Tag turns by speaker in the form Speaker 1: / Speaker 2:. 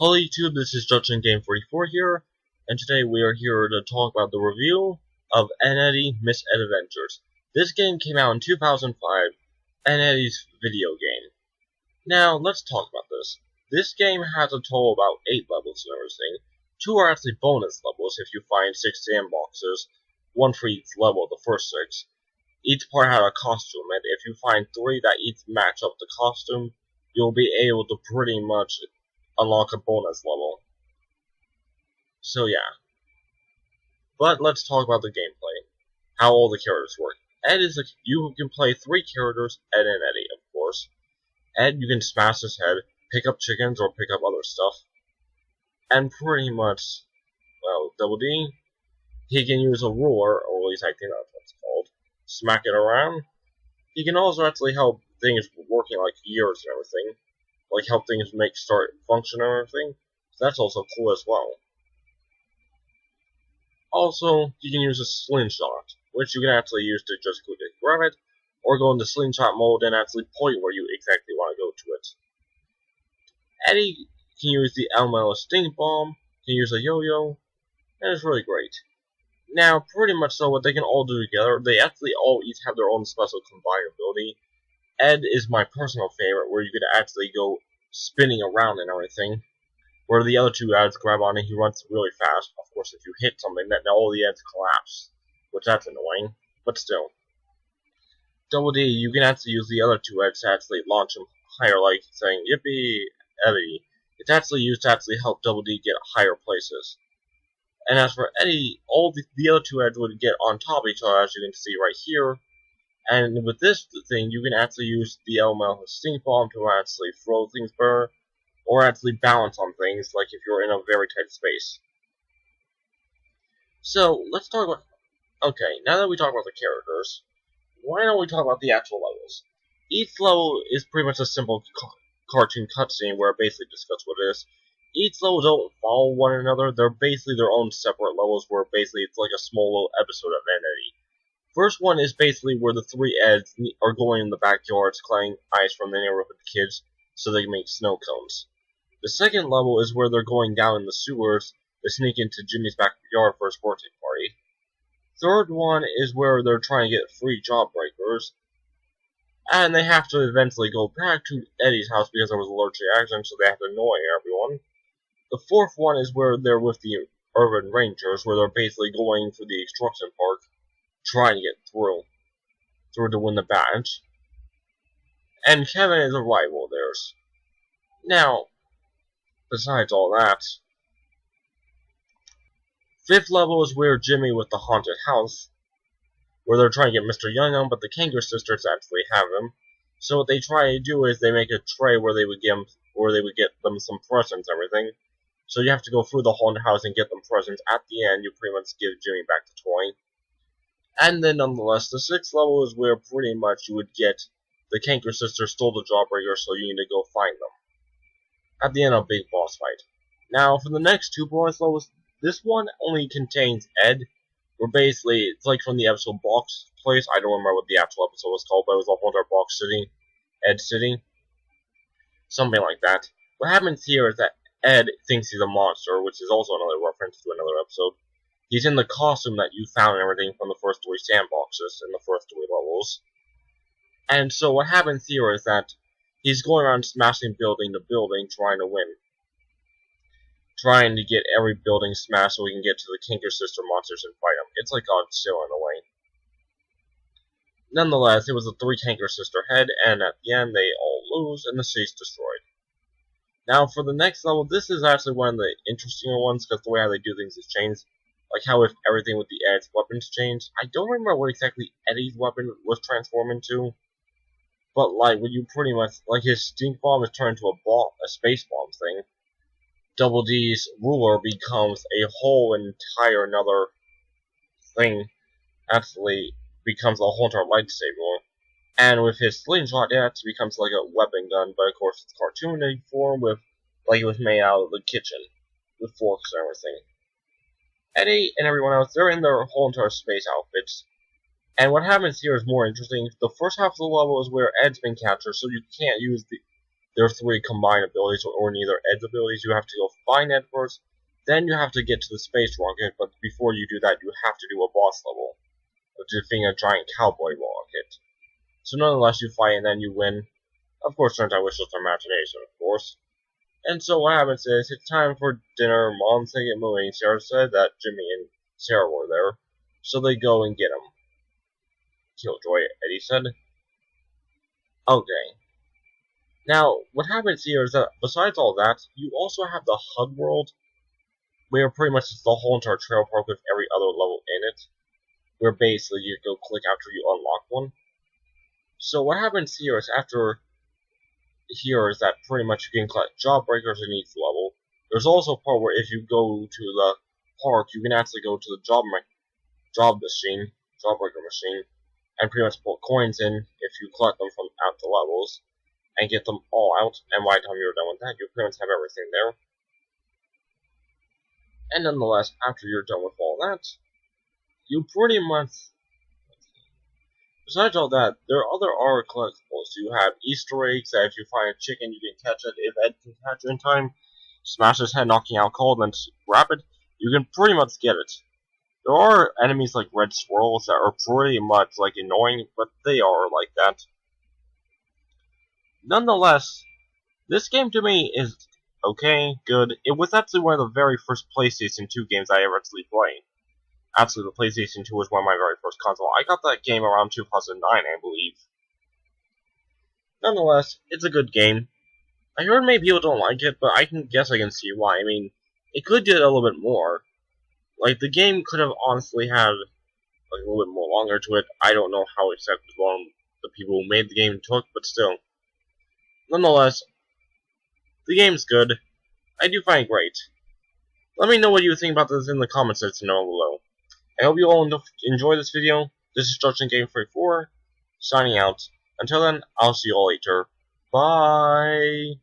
Speaker 1: Hello YouTube, this is Judson Game 44 here, and today we are here to talk about the review of eddy edventures. This game came out in 2005, eddy's video game. Now, let's talk about this. This game has a total of about 8 levels and everything. 2 are actually bonus levels if you find 6 sandboxes, 1 for each level, the first 6. Each part had a costume, and if you find 3 that each match up the costume, you'll be able to pretty much unlock a bonus level. So yeah. But let's talk about the gameplay. How all the characters work. You can play 3 characters, Ed and Eddy, of course. Ed, you can smash his head, pick up chickens, or pick up other stuff. And pretty much, well, Double D, he can use a ruler, or at least I think that's what it's called, smack it around. He can also actually help things working like gears and everything. Like help things start function and everything. So that's also cool as well. Also, you can use a slingshot, which you can actually use to just quickly grab it, or go into slingshot mode and actually point where you exactly want to go to it. Eddy can use the elemental stink bomb, can use a yo-yo, and it's really great. Now, pretty much so what they can all do together, they actually all each have their own special combined ability. Ed is my personal favorite, where you could actually go spinning around and everything. Where the other 2 Eds grab on and he runs really fast. Of course, if you hit something, then all the Eds collapse. Which that's annoying, but still. Double D, you can actually use the other 2 Eds to actually launch them higher, like saying, Yippee, Eddy. It's actually used to actually help Double D get higher places. And as for Eddy, all the other 2 Eds would get on top of each other, as you can see right here. And with this thing, you can actually use the elemental stink bomb to actually throw things better, or actually balance on things, like if you're in a very tight space. So, let's talk about... Okay, now that we talk about the characters, why don't we talk about the actual levels? Each level is pretty much a simple cartoon cutscene where it basically discusses what it is. Each level don't follow one another, they're basically their own separate levels where basically it's like a small little episode of Eddy. First one is basically where the 3 Eds are going in the backyards collecting ice from the neighborhood kids so they can make snow cones. The second level is where they're going down in the sewers to sneak into Jimmy's backyard for his birthday party. Third one is where they're trying to get free jawbreakers, and they have to eventually go back to Eddy's house because there was a allergic reaction, so they have to annoy everyone. The fourth one is where they're with the urban rangers, where they're basically going through the construction park, trying to get through to win the badge. And Kevin is a rival of theirs. Now, besides all that, 5th level is where Jimmy with the haunted house, where they're trying to get Mr. Young, but the Kangaroo sisters actually have him. So what they try to do is they make a tray where they would get them some presents and everything. So you have to go through the haunted house and get them presents. At the end, you pretty much give Jimmy back the toy. And then, nonetheless, the 6th level is where pretty much you would get the Kangaroo sisters stole the jawbreaker, so you need to go find them. At the end of a big boss fight. Now, for the next 2 bonus levels, this one only contains Ed, where basically, it's like from the episode Box Place. I don't remember what the actual episode was called, but it was a Haunted Box City, Ed City. Something like that. What happens here is that Ed thinks he's a monster, which is also another reference to another episode. He's in the costume that you found and everything from the first 3 sandboxes in the first 3 levels. And so what happens here is that he's going around smashing building to building, trying to win. Trying to get every building smashed so we can get to the Kangaroo sister monsters and fight them. It's like Godzilla in a way. Nonetheless, it was a 3 Kangaroo sister head, and at the end they all lose and the city's destroyed. Now for the next level, this is actually one of the interesting ones because the way how they do things has changed. Like how if everything with the Ed's weapons changed. I don't remember what exactly Eddy's weapon was transformed into. But like when you pretty much like his stink bomb is turned into a space bomb thing. Double D's ruler becomes a whole entire another thing. Actually becomes a whole entire lightsaber. And with his slingshot, it actually becomes like a weapon gun, but of course it's cartoony form with like it was made out of the kitchen with forks and everything. Eddy and everyone else, they're in their whole entire space outfits. And what happens here is more interesting. The first half of the level is where Ed's been captured, so you can't use There are 3 combined abilities, or neither Ed's abilities. You have to go find Ed first, then you have to get to the space rocket, but before you do that, you have to do a boss level of defeating a giant cowboy rocket. So nonetheless, you fight and then you win. Of course, turns out it's just imagination, of course. And so what happens is, it's time for dinner. Mom said get moving. Sarah said that Jimmy and Sarah were there, so they go and get him. Killjoy, Eddie said. Okay. Now, what happens here is that, besides all that, you also have the HUD world, where pretty much it's the whole entire trailer park with every other level in it, where basically you go click after you unlock one. So what happens here is that pretty much you can collect job breakers in each level. There's also a part where if you go to the park, you can actually go to the job breaker machine, and pretty much put coins in if you collect them from out the levels, and get them all out, and by the time you're done with that, you pretty much have everything there. And nonetheless, after you're done with all that, you pretty much, besides all that, there are other art collectibles. You have Easter eggs that if you find a chicken, you can catch it. If Ed can catch it in time, smash his head, knocking out cold, and grab it, you can pretty much get it. There are enemies like red swirls that are pretty much like annoying, but they are like that. Nonetheless, this game to me is okay, good. It was actually one of the very first PlayStation 2 games I ever actually played. Actually, the PlayStation 2 was one of my very first console. I got that game around 2009, I believe. Nonetheless, it's a good game. I heard many people don't like it, but I can see why. I mean, it could do a little bit more. Like, the game could have honestly had like a little bit more longer to it. I don't know how exactly long the people who made the game took, but still. Nonetheless, the game's good. I do find it great. Let me know what you think about this in the comments section down below. I hope you all enjoy this video. This is Justin Game 34, signing out. Until then, I'll see you all later. Bye!